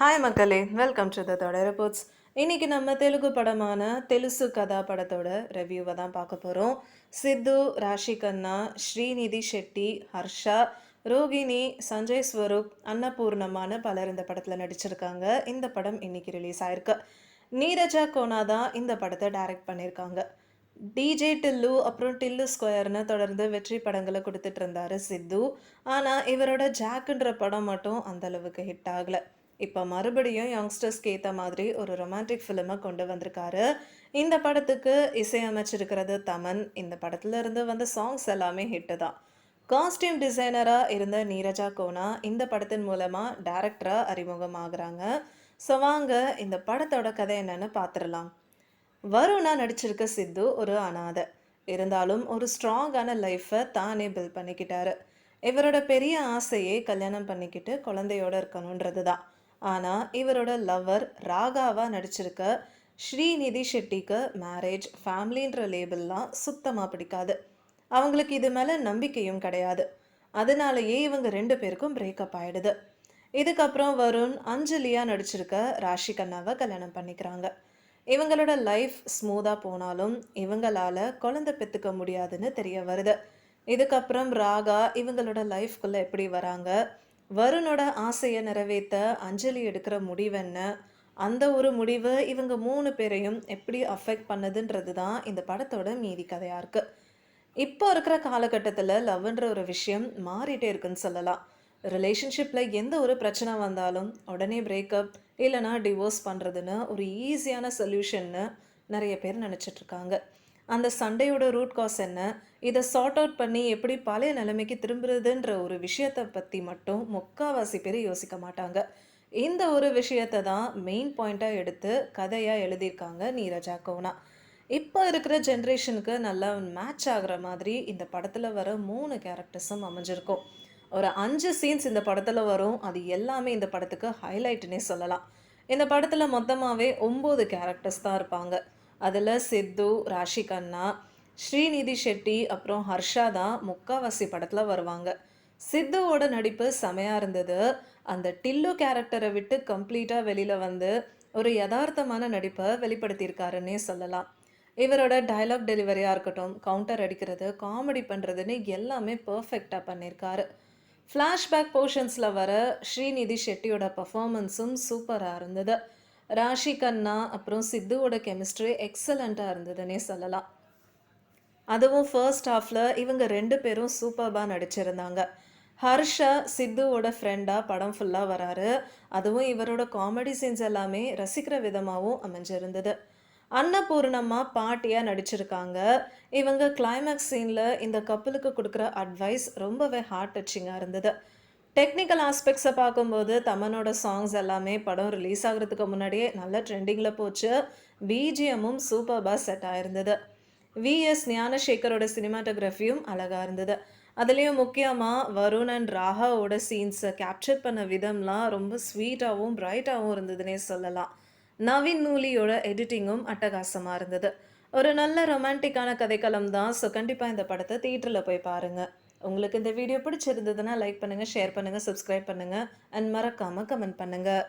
Hi மக்களே, welcome to the தொடர் reports. இன்னைக்கு நம்ம தெலுங்கு படமான தெலுசு கதா படத்தோட ரிவ்யூவை தான் பார்க்க போகிறோம். சித்து, ராஷி கண்ணா, ஸ்ரீநிதி ஷெட்டி, ஹர்ஷா, ரோகிணி, சஞ்சய் ஸ்வரூப், அன்னபூர்ணமான பலர் இந்த படத்தில் நடிச்சிருக்காங்க. இந்த படம் இன்னைக்கு ரிலீஸ் ஆயிருக்கு. நீரஜா கோனா தான் இந்த படத்தை டைரக்ட் பண்ணியிருக்காங்க. டிஜே டில்லு அப்புறம் டில்லு ஸ்கொயர்னு தொடர்ந்து வெற்றி படங்களை கொடுத்துட்டு இருந்தாரு சித்து. ஆனால் இவரோட ஜாக்குன்ற படம் மட்டும் அந்த அளவுக்கு ஹிட் ஆகலை. இப்போ மறுபடியும் யங்ஸ்டர்ஸ்க்கு ஏற்ற மாதிரி ஒரு ரொமான்டிக் ஃபிலிமை கொண்டு வந்திருக்காரு. இந்த படத்துக்கு இசையமைச்சிருக்கிறது தமன். இந்த படத்துல இருந்து வந்த சாங்ஸ் எல்லாமே ஹிட்டு தான். காஸ்டியூம் டிசைனராக இருந்த நீரஜா கோனா இந்த படத்தின் மூலமாக டைரக்டராக அறிமுகமாகறாங்க. ஸோ வாங்க இந்த படத்தோட கதை என்னன்னு பார்த்துடலாம். வருணா நடிச்சிருக்க சித்து ஒரு அனாதை. இருந்தாலும் ஒரு ஸ்ட்ராங்கான லைஃப்பை தானே பில்ட் பண்ணிக்கிட்டாரு. இவரோட பெரிய ஆசையே கல்யாணம் பண்ணிக்கிட்டு குழந்தையோட இருக்கணுன்றது தான். ஆனால் இவரோட லவ்வர் ராகாவா நடிச்சிருக்க ஸ்ரீநிதி ஷெட்டிக்கு மேரேஜ் ஃபேமிலின்ற லேபிள்லாம் சுத்தமாக பிடிக்காது. அவங்களுக்கு இது மேலே நம்பிக்கையும் கிடையாது. அதனாலேயே இவங்க ரெண்டு பேருக்கும் பிரேக்கப் ஆயிடுது. இதுக்கப்புறம் வருண் அஞ்சலியா நடிச்சிருக்க ராஷி கண்ணாவை கல்யாணம் பண்ணிக்கிறாங்க. இவங்களோட லைஃப் ஸ்மூத்தாக போனாலும் இவங்களால குழந்தை பெற்றுக்க முடியாதுன்னு தெரிய வருது. இதுக்கப்புறம் ராகா இவங்களோட லைஃப்குள்ளே எப்படி வராங்க, வருணோட ஆசையை நிறைவேற்ற அஞ்சலி எடுக்கிற முடிவென்ன, அந்த ஒரு முடிவு இவங்க 3 பேரையும் எப்படி அஃபெக்ட் பண்ணுதுன்றது தான் இந்த படத்தோட மீதி கதையாக இருக்குது. இப்போ இருக்கிற காலகட்டத்தில் லவ்ன்ற ஒரு விஷயம் மாறிட்டே இருக்குன்னு சொல்லலாம். ரிலேஷன்ஷிப்பில் எந்த ஒரு பிரச்சனை வந்தாலும் உடனே பிரேக்கப் இல்லைனா டிவோர்ஸ் பண்ணுறதுன்னு ஒரு ஈஸியான சொல்யூஷன்னு நிறைய பேர் நினச்சிட்ருக்காங்க. அந்த சண்டையோட ரூட் காஸ் என்ன, இதை சார்ட் அவுட் பண்ணி எப்படி பழைய நிலைமைக்கு திரும்புறதுன்ற ஒரு விஷயத்தை பற்றி மட்டும் முக்கால்வாசி பேர் யோசிக்க மாட்டாங்க. இந்த ஒரு விஷயத்தை தான் மெயின் பாயிண்ட்டாக எடுத்து கதையாக எழுதியிருக்காங்க நீரஜா கோனா. இப்போ இருக்கிற ஜென்ரேஷனுக்கு நல்லா மேட்ச் ஆகிற மாதிரி இந்த படத்தில் வர 3 கேரக்டர்ஸும் அமைஞ்சிருக்கும். ஒரு 5 சீன்ஸ் இந்த படத்தில் வரும். அது எல்லாமே இந்த படத்துக்கு ஹைலைட்டுன்னே சொல்லலாம். இந்த படத்தில் மொத்தமாகவே 9 கேரக்டர்ஸ் தான் இருப்பாங்க. அதில் சித்து, ராஷி கண்ணா, ஸ்ரீநிதி ஷெட்டி அப்புறம் ஹர்ஷா தான் முக்காவாசி படத்தில் வருவாங்க. சித்துவோட நடிப்பு செமையாக இருந்தது. அந்த டில்லு கேரக்டரை விட்டு கம்ப்ளீட்டாக வெளியில் வந்து ஒரு யதார்த்தமான நடிப்பை வெளிப்படுத்தியிருக்காருன்னே சொல்லலாம். இவரோட டைலாக் டெலிவரியாக இருக்கட்டும், கவுண்டர் அடிக்கிறது, காமெடி பண்ணுறதுன்னு எல்லாமே பர்ஃபெக்டாக பண்ணியிருக்காரு. ஃப்ளாஷ்பேக் போர்ஷன்ஸில் வர ஸ்ரீநிதி ஷெட்டியோட பர்ஃபார்மன்ஸும் சூப்பராக இருந்தது. ராஷி கண்ணா அப்புறம் சித்துவோட கெமிஸ்ட்ரி எக்ஸலண்ட்டாக இருந்ததுன்னே சொல்லலாம். அதுவும் ஃபர்ஸ்ட் ஹாஃபில் இவங்க 2 பேரும் சூப்பர்பாக நடிச்சிருந்தாங்க. ஹர்ஷா சித்துவோட ஃப்ரெண்டாக படம் ஃபுல்லாக வராரு. அதுவும் இவரோட காமெடி சீன்ஸ் எல்லாமே ரசிக்கிற விதமாகவும் அமைஞ்சிருந்தது. அன்னபூர்ணம்மா பாட்டியாக நடிச்சிருக்காங்க. இவங்க கிளைமேக்ஸ் சீனில் இந்த கப்பலுக்கு கொடுக்குற அட்வைஸ் ரொம்பவே ஹார்ட் டச்சிங்காக இருந்தது. டெக்னிக்கல் ஆஸ்பெக்ட்ஸை பார்க்கும்போது தமனோட சாங்ஸ் எல்லாமே படம் ரிலீஸ் ஆகிறதுக்கு முன்னாடியே நல்ல ட்ரெண்டிங்கில் போச்சு. பிஜிஎம்மும் சூப்பர்பாக செட் ஆயிருந்தது. விஎஸ் ஞானசேகரோட சினிமாட்டோகிராஃபியும் அழகாக இருந்தது. அதுலேயும் முக்கியமாக வருண் அண்ட் ராகாவோட சீன்ஸை கேப்சர் பண்ண விதம்லாம் ரொம்ப ஸ்வீட்டாகவும் பிரைட்டாகவும் இருந்ததுன்னே சொல்லலாம். நவீன் நூலியோட எடிட்டிங்கும் அட்டகாசமாக இருந்தது. ஒரு நல்ல ரொமான்டிக்கான கதைக்களம் தான். ஸோ கண்டிப்பாக இந்த படத்தை தியேட்டரில் போய் பாருங்கள். உங்களுக்கு இந்த வீடியோ பிடிச்சிருந்ததுன்னா லைக் பண்ணுங்கள், ஷேர் பண்ணுங்கள், சப்ஸ்கிரைப் பண்ணுங்கள் அண்ட் மறக்காமல் கமெண்ட் பண்ணுங்கள்.